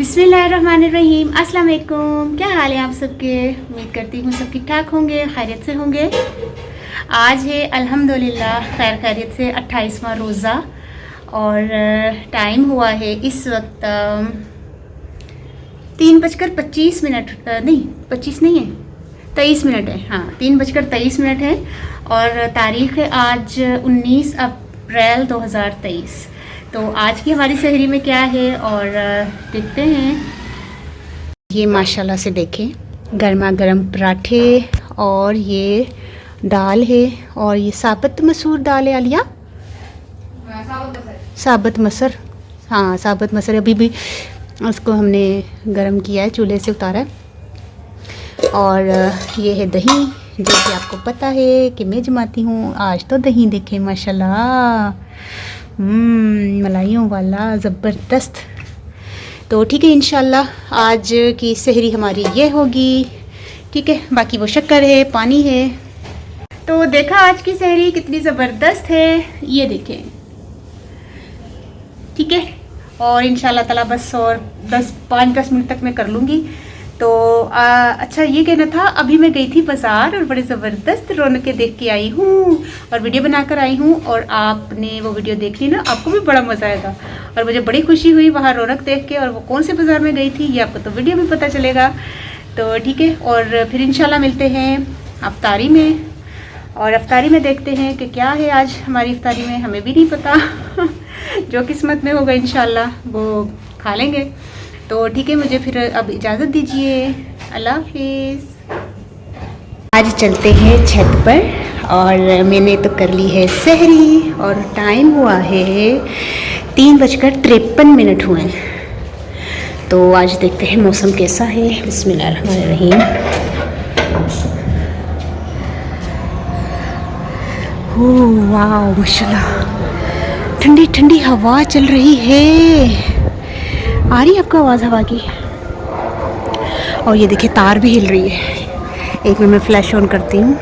बिस्मिल्लाहिर्रहमानिर्रहीम। अस्सलाम वालेकुम। क्या हाल है आप सबके? उम्मीद करती हूँ सब ठीक ठाक होंगे, खैरियत से होंगे। आज है अल्हम्दुलिल्लाह खैर खैरियत से 28वां रोज़ा और टाइम हुआ है इस वक्त 3:25 नहीं 25 नहीं है 23 मिनट है। हाँ 3:23 है और तारीख़ है आज 19 अप्रैल 2023। तो आज की हमारी सहरी में क्या है और देखते हैं। ये माशाल्लाह से देखें गर्मा गर्म पराठे और ये दाल है और ये साबुत मसूर दाल है आलिया, साबुत मसर। हाँ साबुत मसर अभी भी उसको हमने गरम किया है, चूल्हे से उतारा है। और ये है दही, जो कि आपको पता है कि मैं जमाती हूँ। आज तो दही देखें माशाल्लाह, मलाइयों वाला ज़बरदस्त। तो ठीक है इंशाल्लाह आज की सहरी हमारी ये होगी। ठीक है, बाकी वो शक्कर है, पानी है। तो देखा आज की सहरी कितनी ज़बरदस्त है, ये देखें। ठीक है, और इंशाल्लाह ताला बस और 5-10 मिनट तक मैं कर लूँगी। तो अच्छा ये कहना था, अभी मैं गई थी बाज़ार और बड़े ज़बरदस्त रौनकें देख के आई हूँ और वीडियो बनाकर आई हूँ। और आपने वो वीडियो देख ली ना, आपको भी बड़ा मज़ा आएगा और मुझे बड़ी खुशी हुई वहाँ रौनक देख के। और वो कौन से बाज़ार में गई थी ये आपको तो वीडियो में पता चलेगा। तो ठीक है, और फिर इंशाल्लाह मिलते हैं अफ्तारी में। और अफ्तारी में देखते हैं कि क्या है आज हमारी अफ्तारी में, हमें भी नहीं पता जो किस्मत में होगा इंशाल्लाह वो खा लेंगे। तो ठीक है, मुझे फिर अब इजाज़त दीजिए, अल्लाह हाफिज़। आज चलते हैं छत पर और मैंने तो कर ली है सहरी और टाइम हुआ है 3:53 हुए। तो आज देखते हैं मौसम कैसा है। बिस्मिल्लाहिर्रहमानिर्रहीम। ओह वाह माशाल्लाह, ठंडी ठंडी हवा चल रही है। आ रही है आपको आवाज़ हवा की? और ये देखिए तार भी हिल रही है। एक मिनट में फ्लैश ऑन करती हूँ।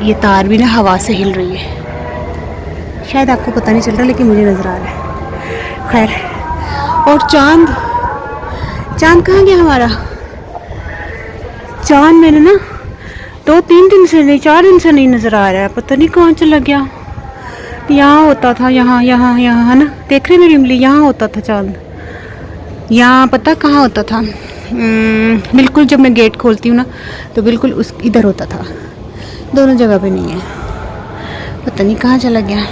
ये तार भी ना हवा से हिल रही है, शायद आपको पता नहीं चल रहा लेकिन मुझे नज़र आ रहा है। खैर, और चांद कहाँ गया हमारा? चांद मैंने ना 2-3 दिन से नहीं, 4 दिन से नहीं नज़र आ रहा है, पता नहीं कहाँ चला गया। यहाँ होता था, यहाँ है ना, देख रहे मेरी उंगली, यहाँ होता था चांद। यहाँ पता कहाँ होता था? बिल्कुल जब मैं गेट खोलती हूँ ना तो बिल्कुल उस इधर होता था, दोनों जगह पे नहीं है, पता नहीं कहाँ चला गया।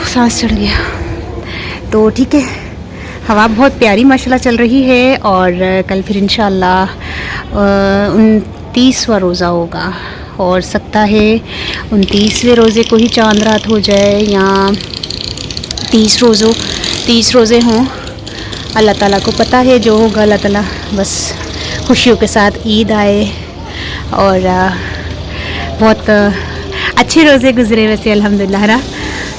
सांस चढ़ गया। तो ठीक है, हवा बहुत प्यारी माशाल्लाह चल रही है और कल फिर इंशाल्लाह 29वां रोज़ा होगा और सकता है 29वें रोज़े को ही चांद रात हो जाए या 30 रोज़े हों। अल्लाह ताला को पता है जो होगा। अल्लाह ताला बस खुशियों के साथ ईद आए। और बहुत अच्छे रोज़े गुज़रे वैसे अल्हम्दुलिल्लाह ना,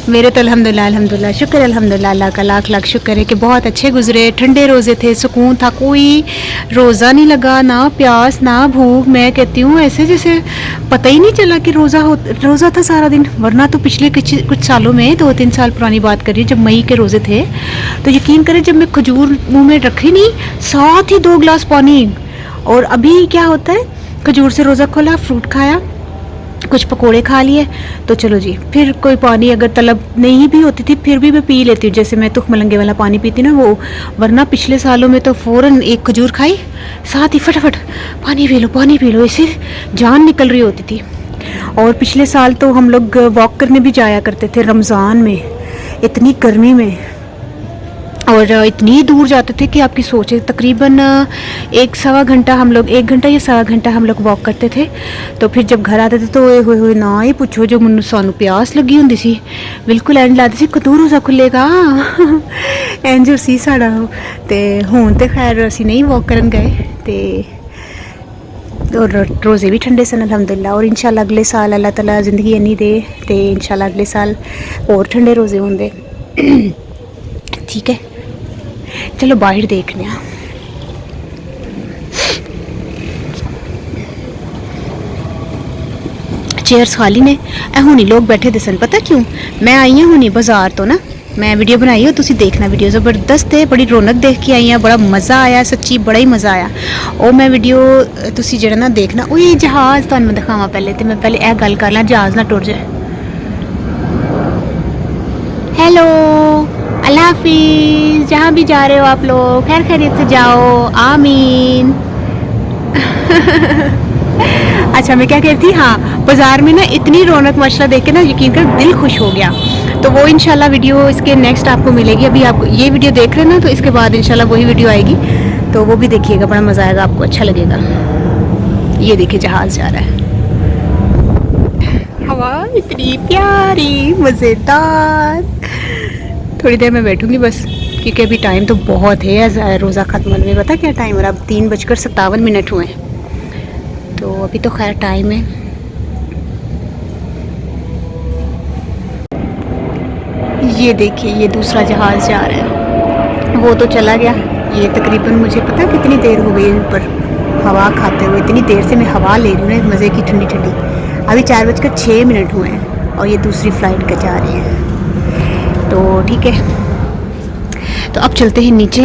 मेरे तो अल्हम्दुलिल्लाह शुक्र अल्हम्दुलिल्लाह, अल्लाह का लाख लाख शुक्र है कि बहुत अच्छे गुज़रे। ठंडे रोज़े थे, सुकून था, कोई रोज़ा नहीं लगा, ना प्यास ना भूख। मैं कहती हूँ ऐसे जैसे पता ही नहीं चला कि रोज़ा था सारा दिन। वरना तो पिछले कुछ सालों में, 2-3 साल पुरानी बात करिए, जब मई के रोज़े थे तो यकीन करें जब मैं खजूर मुँह में रखी नहीं, साथ ही 2 गिलास पानी। और अभी क्या होता है, खजूर से रोज़ा खोला, फ्रूट खाया, कुछ पकोड़े खा लिए, तो चलो जी फिर कोई पानी अगर तलब नहीं भी होती थी फिर भी मैं पी लेती हूँ। जैसे मैं तुख मलंगे वाला पानी पीती ना वो। वरना पिछले सालों में तो फ़ौरन एक खजूर खाई, साथ ही फटाफट पानी पी लो, ऐसे जान निकल रही होती थी। और पिछले साल तो हम लोग वॉक करने भी जाया करते थे रमज़ान में, इतनी गर्मी में, और इतनी दूर जाते थे कि आपकी सोचे तकरीबन 1-1.25 घंटा हम लोग, 1 घंटा या 1.25 घंटा हम लोग वॉक करते थे। तो फिर जब घर आते थे तो होए ना ही पूछो, जो मैनू सानू प्यास लगी होंदी सी, बिल्कुल एंड लाती सी कदूं रोज़ा खुलेगा इंज सी साड़ा। ते हुण ते खैर असी नहीं वॉक करन गए ते और रोज़े भी ठंडे सन अल्हम्दुलिल्लाह। और इंशाल्लाह अगले साल अल्लाह ताला ज़िंदगी इन्नी दे ते इंशाल्लाह अगले साल और ठंडे रोज़े होंदे। ठीक है, चलो बाहर देखने। चेयर्स खाली ने, हुनी लोग बैठे दे सन। पता क्यों? मैं आई हूँ हुनी बाज़ार तो ना, मैं वीडियो बनाई हो, तुसी देखना वीडियो ज़बरदस्त है, बड़ी रौनक देख के आई हैं, बड़ा मज़ा आया, सच्ची बड़ा ही मज़ा आया। और मैं वीडियो तुसी जेड़ा ना देखना, ओए जहाज़ तुहानू मैं दिखावां पहले, तो मैं पहले यह गल कर ला, जहाज़ ना टुट जाए। हेलो, अल्लाह हाफिज़, जहाँ भी जा रहे हो आप लोग खैर खैरियत से जाओ, आमीन। अच्छा मैं क्या कह रही थी, हाँ बाज़ार में ना इतनी रौनक माशाल्लाह देख के ना यकीन कर दिल खुश हो गया। तो वो इंशाल्लाह वीडियो इसके नेक्स्ट आपको मिलेगी। अभी आप ये वीडियो देख रहे हैं ना, तो इसके बाद इंशाल्लाह वही वीडियो आएगी, तो वो भी देखिएगा, बड़ा मज़ा आएगा, आपको अच्छा लगेगा। ये देखिए जहाज़ जा रहा है, हवा इतनी प्यारी मज़ेदार। थोड़ी देर में बैठूंगी बस, क्योंकि अभी टाइम तो बहुत है, रोज़ा ख़त्म होने में पता क्या टाइम हो रहा है, अब 3:57 हुए हैं, तो अभी तो खैर टाइम है। ये देखिए ये दूसरा जहाज़ जा रहा है, वो तो चला गया। ये तकरीबन मुझे पता कितनी देर हो गई ऊपर हवा खाते हुए, इतनी देर से मैं हवा ले रही हूँ मज़े की ठंडी ठंडी। अभी 4:06 हुए हैं और ये दूसरी फ़्लाइट का जा रही है, तो ठीक है। तो अब चलते हैं नीचे,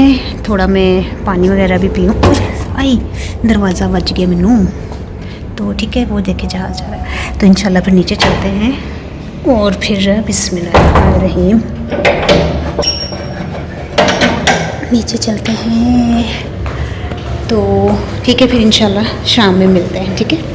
थोड़ा मैं पानी वगैरह भी पीऊँ। आई दरवाज़ा बज गया मैनू, तो ठीक है। वो देखे जहाज़ जा रहा है, तो इंशाल्लाह फिर नीचे चलते हैं और फिर बिस्मिल्लाहिर्रहमानिर्रहीम नीचे चलते हैं। तो ठीक है, फिर इंशाल्लाह शाम में मिलते हैं, ठीक है।